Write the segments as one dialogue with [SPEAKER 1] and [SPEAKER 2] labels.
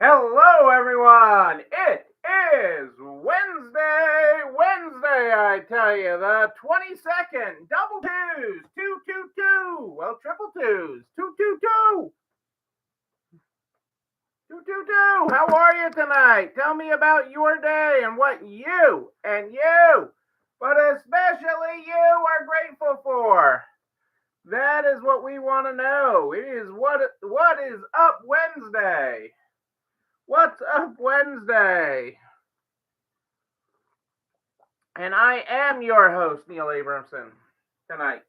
[SPEAKER 1] Hello, everyone. It is Wednesday, I tell you, the 22nd. Double twos, 222. Well, triple twos, 222. 222. How are you tonight? Tell me about your day and what you, but especially you, are grateful for. That is what we want to know. It is what is up Wednesday. What's up Wednesday? And I am your host, Neil Abramson, tonight.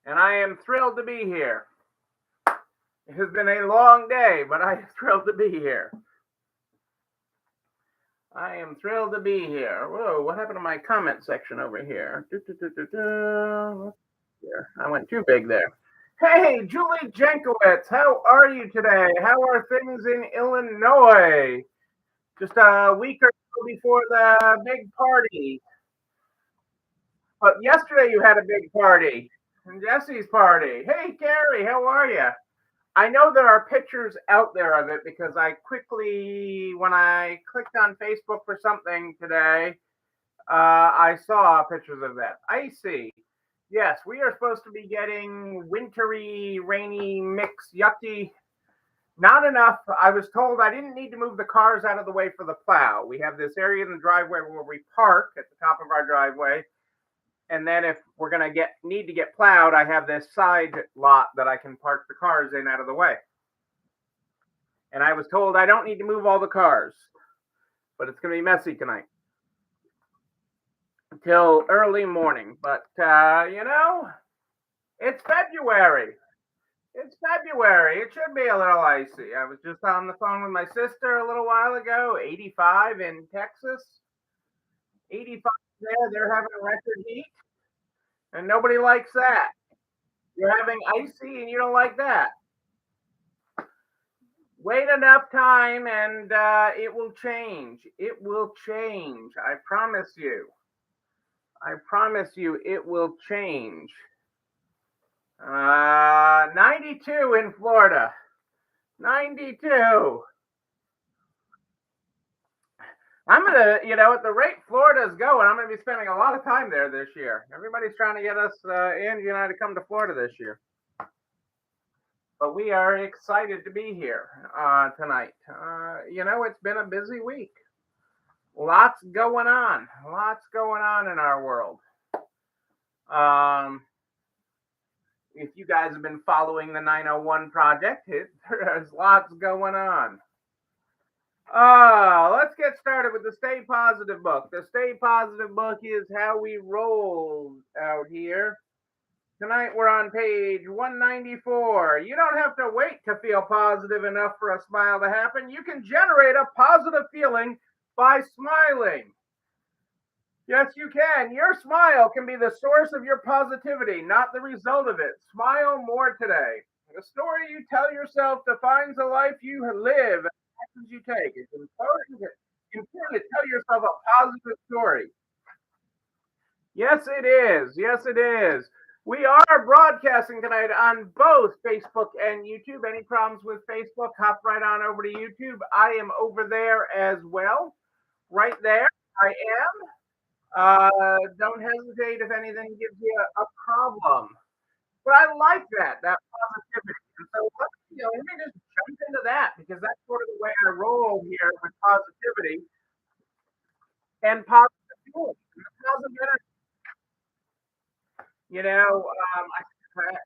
[SPEAKER 1] And I am thrilled to be here. It has been a long day, but I am thrilled to be here. I am thrilled to be here. Whoa, what happened to my comment section over here? I went too big there. Hey, Julie Jankowitz, how are you today? How are things in Illinois? Just a week or so before the big party. But yesterday you had a big party. Jesse's party. Hey, Carrie, how are you? I know there are pictures out there of it because I quickly, when I clicked on Facebook for something today, I saw pictures of that. Icy. Yes, we are supposed to be getting wintry, rainy, mix, yucky. Not enough. I was told I didn't need to move the cars out of the way for the plow. We have this area in the driveway where we park at the top of our driveway. And then if we're gonna need to get plowed, I have this side lot that I can park the cars in out of the way. And I was told I don't need to move all the cars, but it's gonna be messy tonight until early morning. But it's February. It's February. It should be a little icy. I was just on the phone with my sister a little while ago. 85 in Texas. 85 there. They're having record heat, and nobody likes that. You're having icy and you don't like that. Wait enough time and it will change. It will change. I promise you. I promise you it will change. 92 in Florida. 92. I'm going to, at the rate Florida's going, I'm going to be spending a lot of time there this year. Everybody's trying to get us, Angie and I, to come to Florida this year. But we are excited to be here tonight. It's been a busy week. Lots going on. Lots going on in our world. If you guys have been following the 901 Project, there's lots going on. Let's get started with the Stay Positive book. The Stay Positive book is how we roll out here. Tonight we're on page 194. You don't have to wait to feel positive enough for a smile to happen. You can generate a positive feeling by smiling. Yes, you can. Your smile can be the source of your positivity, not the result of it. Smile more today. The story you tell yourself defines the life you live and the actions you take. It's important to tell yourself a positive story. Yes, it is. Yes, it is. We are broadcasting tonight on both Facebook and YouTube. Any problems with Facebook, hop right on over to YouTube. I am over there as well. Right there, I am. Don't hesitate if anything gives you a problem. But I like that positivity. And so let me just jump into that because that's sort of the way I roll here with positivity and positive feelings and positive energy.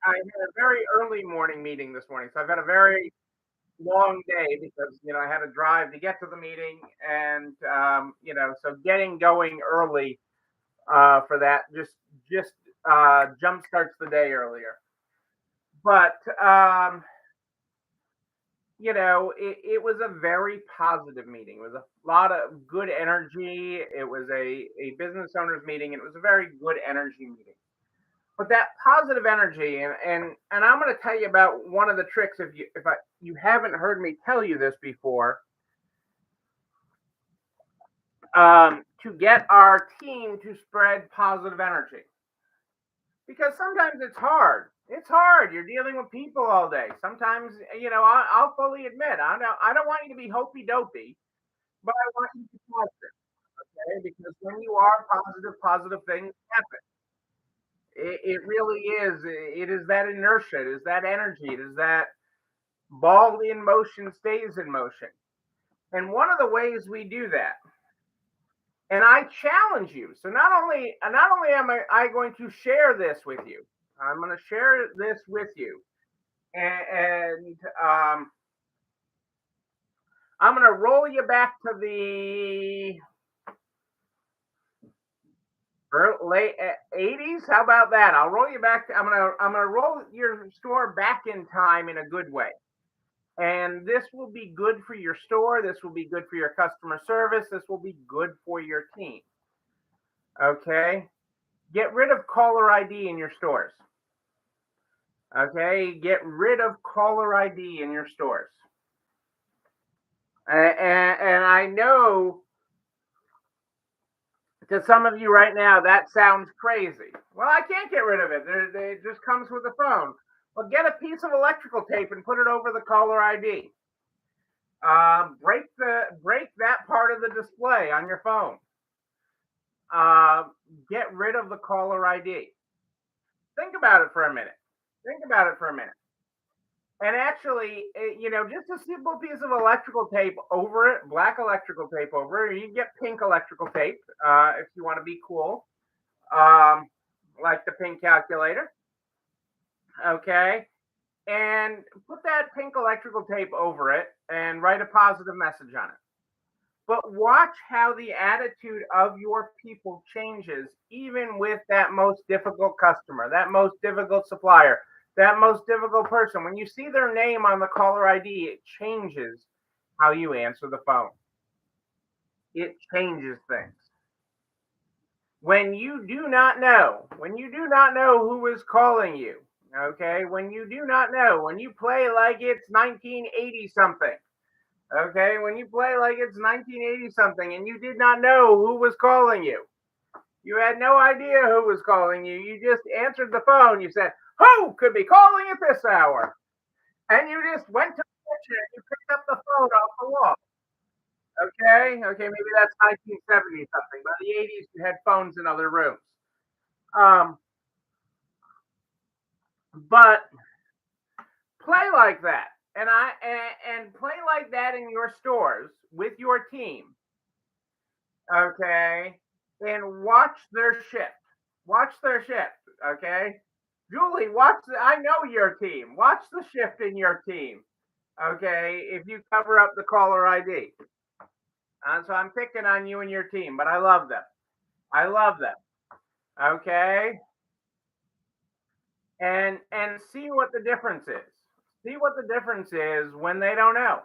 [SPEAKER 1] I had a very early morning meeting this morning, so I've had a very long day because I had to drive to get to the meeting, and so getting going early for that just jump starts the day earlier. But it was a very positive meeting. It was a lot of good energy. It was a business owners meeting. And it was a very good energy meeting. But that positive energy, and I'm going to tell you about one of the tricks. If you haven't heard me tell you this before, to get our team to spread positive energy, because sometimes it's hard. It's hard. You're dealing with people all day. Sometimes, I'll fully admit, I don't want you to be hopey dopey, but I want you to be positive, okay? Because when you are positive, positive things happen. It really is. It is that inertia. It is that energy. It is that ball in motion stays in motion. And one of the ways we do that, and I challenge you. So not only am I going to share this with you, I'm going to share this with you, and I'm going to roll you back to the late 80s. How about that? I'll roll you back. I'm gonna roll your store back in time in a good way. And this will be good for your store. This will be good for your customer service. This will be good for your team. Okay. Get rid of caller ID in your stores. Okay. Get rid of caller ID in your stores. And I know to some of you right now, that sounds crazy. Well, I can't get rid of it. It just comes with the phone. Well, get a piece of electrical tape and put it over the caller ID. Break that part of the display on your phone. Get rid of the caller ID. Think about it for a minute. Think about it for a minute. And actually, just a simple piece of electrical tape over it, black electrical tape over it. You can get pink electrical tape if you want to be cool, like the pink calculator. Okay. And put that pink electrical tape over it and write a positive message on it. But watch how the attitude of your people changes, even with that most difficult customer, that most difficult supplier, that most difficult person. When you see their name on the caller ID, it changes how you answer the phone. It changes things. When you do not know who is calling you, okay, when you do not know, when you play like it's 1980 something, okay, when you play like it's 1980 something and you did not know who was calling you, you had no idea who was calling you, you just answered the phone, you said, who could be calling at this hour? And you just went to the kitchen and you picked up the phone off the wall. Okay, maybe that's 1970 something. By the 80s, you had phones in other rooms. Um, but play like that, and play like that in your stores with your team. Okay, and watch their shift. Watch their shift. Okay, Julie, I know your team. Watch the shift in your team. Okay, if you cover up the caller ID. So I'm picking on you and your team, but I love them. I love them. Okay, and see what the difference is. See what the difference is when they don't know.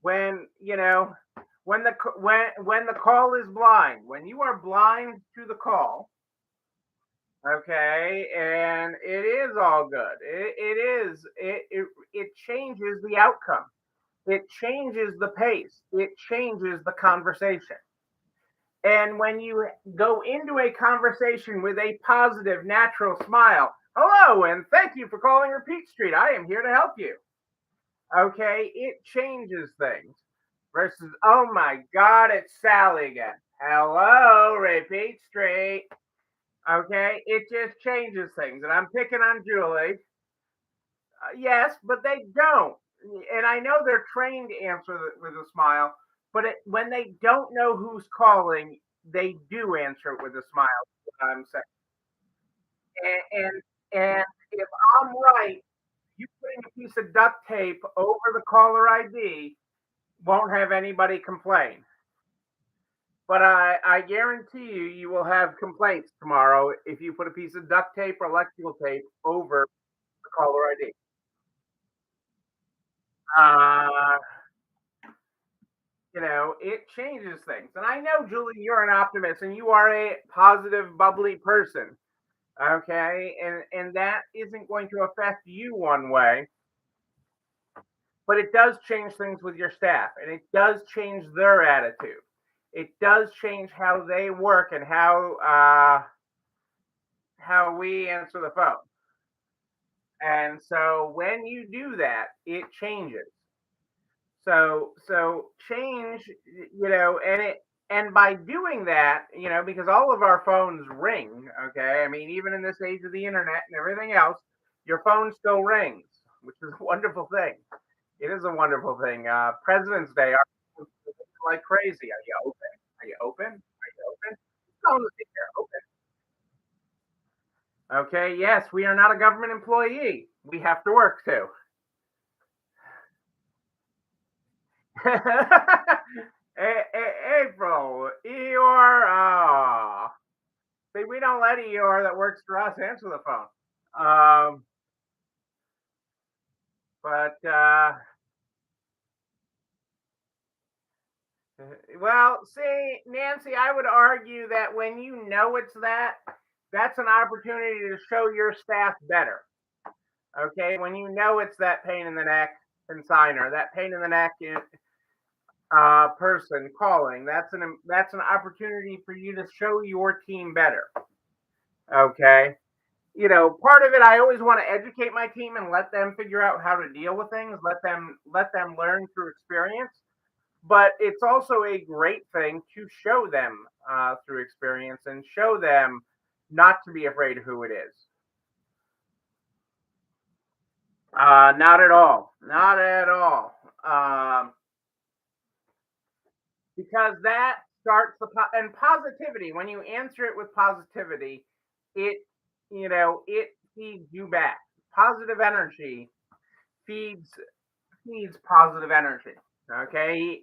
[SPEAKER 1] When when the call is blind. When you are blind to the call. Okay, and it is all good. It changes the outcome. It changes the pace. It changes the conversation. And when you go into a conversation with a positive, natural smile, hello, and thank you for calling Repeat Street. I am here to help you. Okay, it changes things. Versus, oh my God, it's Sally again. Hello, Repeat Street. Okay, it just changes things. And I'm picking on Julie. Yes, but they don't. And I know they're trained to answer with a smile, but when they don't know who's calling, they do answer it with a smile. I'm saying, and if I'm right, you putting a piece of duct tape over the caller ID won't have anybody complain. But I guarantee you will have complaints tomorrow if you put a piece of duct tape or electrical tape over the caller ID. Uh, it changes things. And I know, Julie, you're an optimist and you are a positive, bubbly person. Okay. And that isn't going to affect you one way, but it does change things with your staff and it does change their attitude. It does change how they work and how we answer the phone. And so when you do that, it changes. So change, and by doing that, because all of our phones ring, okay? I mean, even in this age of the internet and everything else, your phone still rings, which is a wonderful thing. It is a wonderful thing. President's Day, our phones are like crazy. Are you open? Are you open? Are you open? Phones are open. Okay, yes, we are not a government employee. We have to work too. April, Eeyore. See, we don't let Eeyore that works for us answer the phone. Um, but well, see, Nancy, I would argue that when you know it's that, that's an opportunity to show your staff better. Okay, when you know it's that pain in the neck consigner, that pain in the neck person calling, that's an opportunity for you to show your team better. Okay, part of it, I always want to educate my team and let them figure out how to deal with things, let them learn through experience. But it's also a great thing to show them through experience and show them not to be afraid of who it is. Not at all, not at all. Because that starts and positivity. When you answer it with positivity, it it feeds you back. Positive energy feeds positive energy. Okay,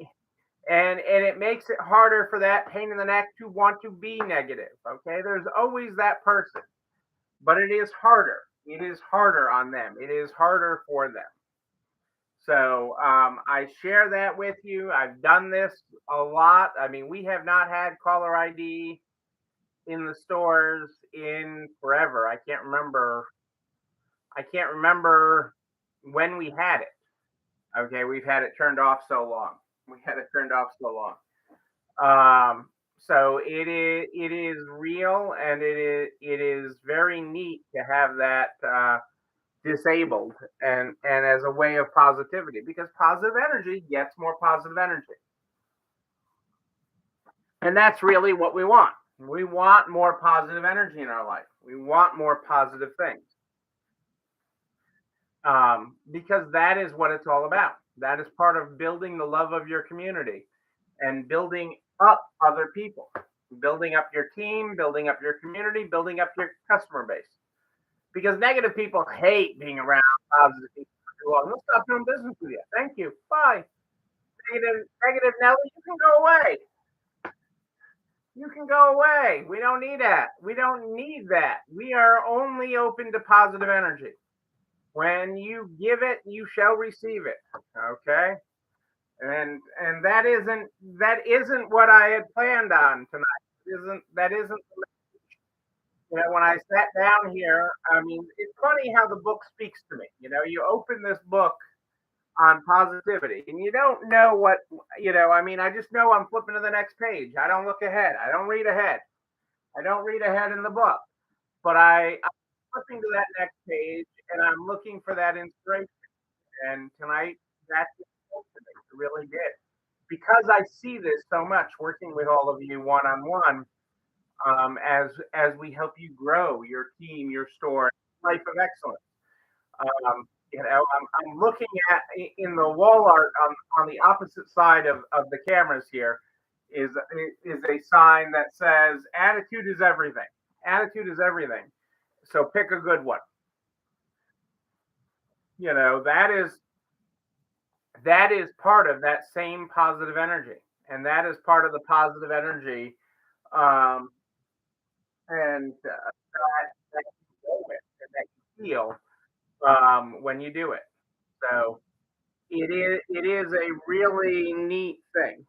[SPEAKER 1] and it makes it harder for that pain in the neck to want to be negative. Okay, there's always that person, but it is harder. It is harder on them. It is harder for them. So I share that with you. I've done this a lot. I mean, we have not had caller ID in the stores in forever. I can't remember when we had it. Okay, we've had it turned off so long. We had it turned off so long. So it is real, and it is very neat to have that disabled, and as a way of positivity, because positive energy gets more positive energy, and that's really what we want. We want more positive energy in our life. We want more positive things, because that is what it's all about. That is part of building the love of your community and building up other people, building up your team, building up your community, building up your customer base. Because negative people hate being around positive people for too long. They'll stop doing business with you. Thank you. Bye. Negative Nelly, you can go away. You can go away. We don't need that. We don't need that. We are only open to positive energy. When you give it, you shall receive it. Okay? And that isn't what I had planned on tonight. Isn't that isn't when I sat down here, I mean, it's funny how the book speaks to me. You open this book on positivity, and you don't know what, I mean, I just know I'm flipping to the next page. I don't look ahead. I don't read ahead. I don't read ahead in the book, but I'm flipping to that next page, and I'm looking for that inspiration. And tonight, that just spoke to me. It really did. Because I see this so much working with all of you one on one, as we help you grow your team, your store, life of excellence. I'm looking at in the wall art on the opposite side of the cameras here is is a sign that says attitude is everything. Attitude is everything. So pick a good one. That is part of that same positive energy, and that is part of the positive energy, um, and that you go with and that you feel when you do it. So it is a really neat thing.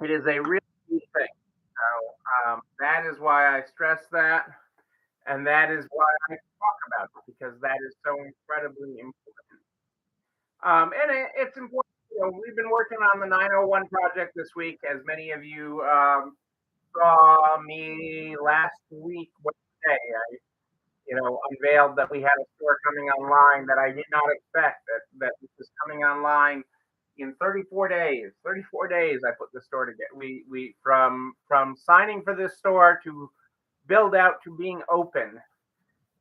[SPEAKER 1] It is a really neat thing. So that is why I stress that, and that is why I talk about it, because that is so incredibly important. And it's important. We've been working on the 901 project this week, as many of you saw me last week. What day? unveiled that we had a store coming online that I did not expect. That this was coming online in 34 days. 34 days I put the store together. We from signing for this store to build out to being open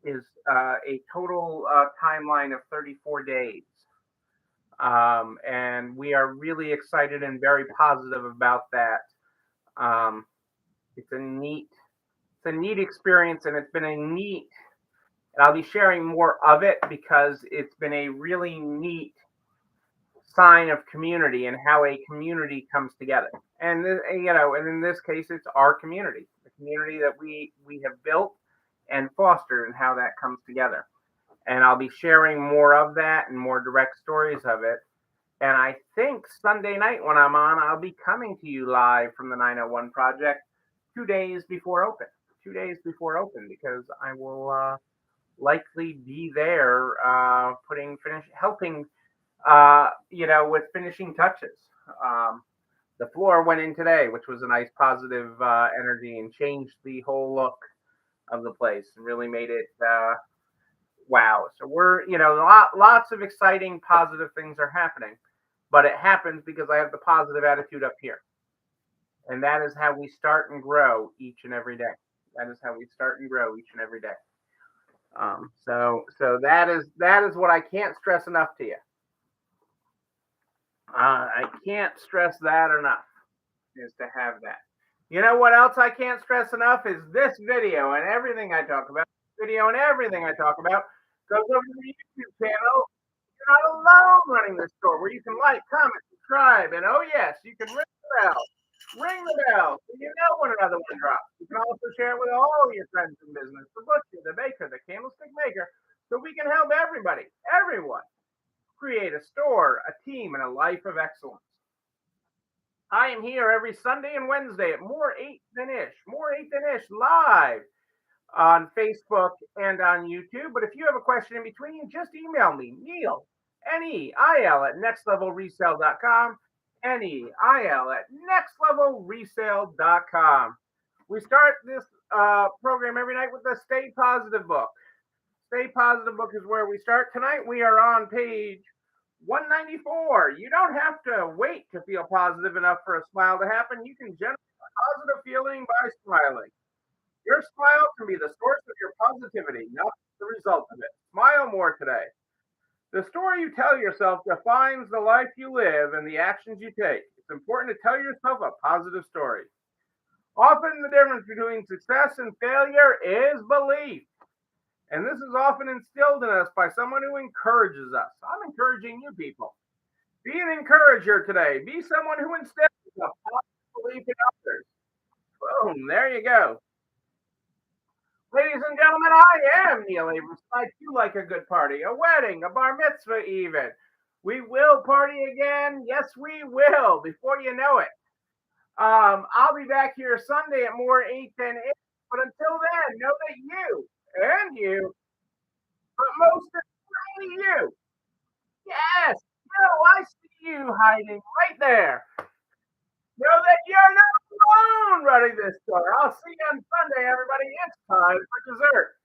[SPEAKER 1] is a total timeline of 34 days. And we are really excited and very positive about that. Um, it's a neat experience, and it's been a neat. And I'll be sharing more of it because it's been a really neat sign of community and how a community comes together. And in this case, it's our community, the community that we have built and fostered, and how that comes together. And I'll be sharing more of that and more direct stories of it. And I think Sunday night when I'm on, I'll be coming to you live from the 901 Project 2 days before open. 2 days before open, because I will likely be there helping, with finishing touches. The floor went in today, which was a nice positive energy and changed the whole look of the place and really made it wow. So we're, lots of exciting, positive things are happening, but it happens because I have the positive attitude up here. And that is how we start and grow each and every day. That is how we start and grow each and every day. So that is what I can't stress enough to you. I can't stress that enough, is to have that. You know what else I can't stress enough is this video and everything I talk about. Video and everything I talk about goes over to the YouTube channel. You're not alone running this store, where you can like, comment, subscribe, and oh yes, you can ring the bell. Ring the bell so you know when another one drops. You can also share it with all your friends in business, the butcher, the baker, the candlestick maker, so we can help everyone, create a store, a team, and a life of excellence. I am here every Sunday and Wednesday at More 8 Than Ish live on Facebook and on YouTube. But if you have a question in between, just email me, Neil, Neil at nextlevelresale.com, Neil at nextlevelresale.com. We start this program every night with the Stay Positive book. Stay Positive book is where we start. Tonight we are on page 194. You don't have to wait to feel positive enough for a smile to happen. You can generate a positive feeling by smiling. Your smile can be the source of your positivity, not the result of it. Smile more today. The story you tell yourself defines the life you live and the actions you take. It's important to tell yourself a positive story. Often the difference between success and failure is belief. And this is often instilled in us by someone who encourages us. I'm encouraging you people. Be an encourager today. Be someone who instills a positive belief in others. Boom, there you go. Ladies and gentlemen, I am Neil Abrams. I do like a good party, a wedding, a bar mitzvah even. We will party again. Yes, we will, before you know it. I'll be back here Sunday at More 8 Than 8. But until then, know that you, but most importantly you. Yes, I see you hiding right there. Know that you're not alone running this store. I'll see you on Sunday, everybody. It's time for dessert.